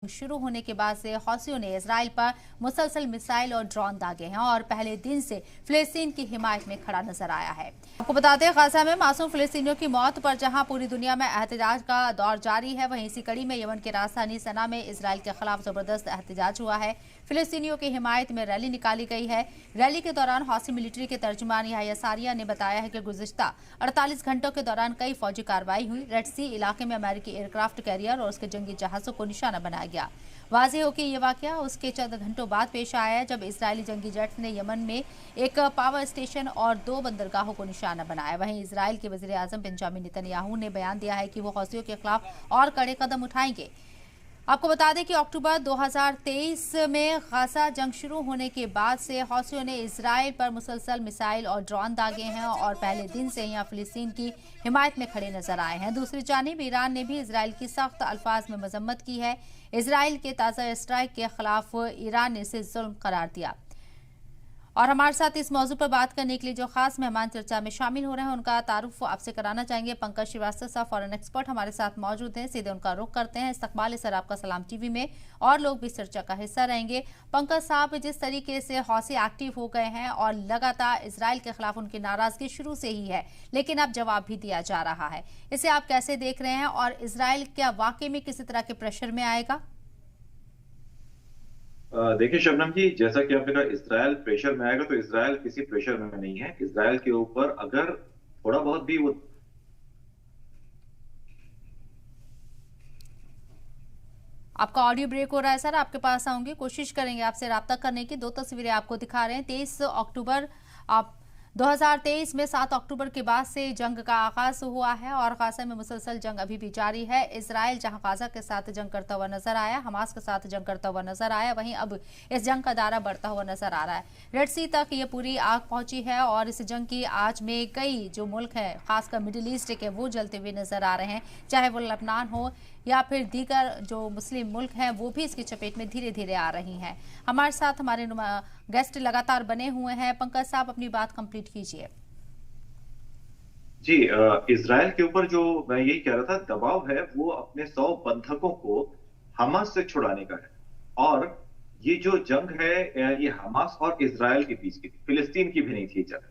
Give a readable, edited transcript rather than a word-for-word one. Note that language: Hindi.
शुरू होने के बाद से हौसियों ने इजराइल पर मुसलसल मिसाइल और ड्रोन दागे हैं और पहले दिन से फिलिस्तीन की हिमायत में खड़ा नजर आया है। आपको बता दें, गाजा में मासूम फिलिस्तीनियों की मौत पर जहां पूरी दुनिया में एहतजाज का दौर जारी है, वहीं इसी कड़ी में यमन की राजधानी सना में इजराइल के खिलाफ जबरदस्त एहतजाज हुआ है। फिलिस्तीनियों की हिमायत में रैली निकाली गई है। रैली के दौरान हौसी मिलिट्री के तर्जुमान याह्या सारिया ने बताया है कि गुज़िश्ता 48 घंटों के दौरान कई फौजी कार्रवाई हुई। रेड सी इलाके में अमेरिकी एयरक्राफ्ट कैरियर और उसके जंगी जहाजों को निशाना बनाया गया। वाज़ेह हो कि ये वाकया उसके चंद घंटों बाद पेश आया है, जब इजरायली जंगी जेट्स ने यमन में एक पावर स्टेशन और 2 बंदरगाहों को निशाना बनाया। वहीं इजरायल के वज़ीर आज़म बेंजामिन नेतन्याहू ने बयान दिया है कि वो हौसियों के खिलाफ और कड़े कदम उठाएंगे। आपको बता दें कि अक्टूबर 2023 में गाजा जंग शुरू होने के बाद से हौसियों ने इजराइल पर मुसलसल मिसाइल और ड्रोन दागे हैं और पहले दिन से यहाँ फिलिस्तीन की हिमायत में खड़े नजर आए हैं। दूसरी जानिब ईरान ने भी इजराइल की सख्त अल्फाज में मजम्मत की है। इजराइल के ताज़ा स्ट्राइक के खिलाफ ईरान ने इसे जुल्म करार दिया। और हमारे साथ इस मौजू पर बात करने के लिए जो खास मेहमान चर्चा में शामिल हो रहे हैं, उनका तारुफ आपसे कराना चाहेंगे। पंकज श्रीवास्तव साहब, फॉरेन एक्सपर्ट, हमारे साथ मौजूद हैं। सीधे उनका रुख करते हैं। इस्तकबाल सर आपका सलाम टीवी में, और लोग भी इस चर्चा का हिस्सा रहेंगे। पंकज साहब, जिस तरीके से हौसी एक्टिव हो गए हैं और लगातार इसराइल के खिलाफ उनकी नाराजगी शुरू से ही है, लेकिन अब जवाब भी दिया जा रहा है, इसे आप कैसे देख रहे हैं? और इसराइल क्या वाकई में किसी तरह के प्रेशर में आएगा? देखिए शबनम जी, जैसा कि आपने कहा इसराइल प्रेशर में आएगा, तो इसराइल किसी प्रेशर में नहीं है। इसराइल के ऊपर अगर थोड़ा बहुत भी वो आपका ऑडियो ब्रेक हो रहा है सर, आपके पास आऊंगी, कोशिश करेंगे आपसे रब्ता करने की। 2 तस्वीरें आपको दिखा रहे हैं। 23 अक्टूबर आप 2023 में 7 अक्टूबर के बाद से जंग का आगाज हुआ है और गाजा में मुसलसल जंग अभी भी जारी है। इसराइल जहां गाजा के साथ जंग करता हुआ नजर आया, हमास के साथ जंग करता हुआ नजर आया, वहीं अब इस जंग का दायरा बढ़ता हुआ नजर आ रहा है। रेड सी तक ये पूरी आग पहुंची है और इस जंग की आज में कई जो मुल्क हैं, खासकर मिडिल ईस्ट के, वो जलते हुए नजर आ रहे हैं। चाहे वो लबनान हो या फिर दीगर जो मुस्लिम मुल्क हैं, वो भी इसकी चपेट में धीरे धीरे आ रही हैं। हमारे साथ हमारे गेस्ट लगातार बने हुए हैं। पंकज साहब, अपनी बात कंप्लीट कीजिए। जी, इसराइल के ऊपर जो मैं यही कह रहा था, दबाव है वो अपने 100 बंधकों को हमास से छुड़ाने का है। और ये जो जंग है, ये हमास और इसराइल के बीच की, फिलिस्तीन की भी नहीं थी जंग।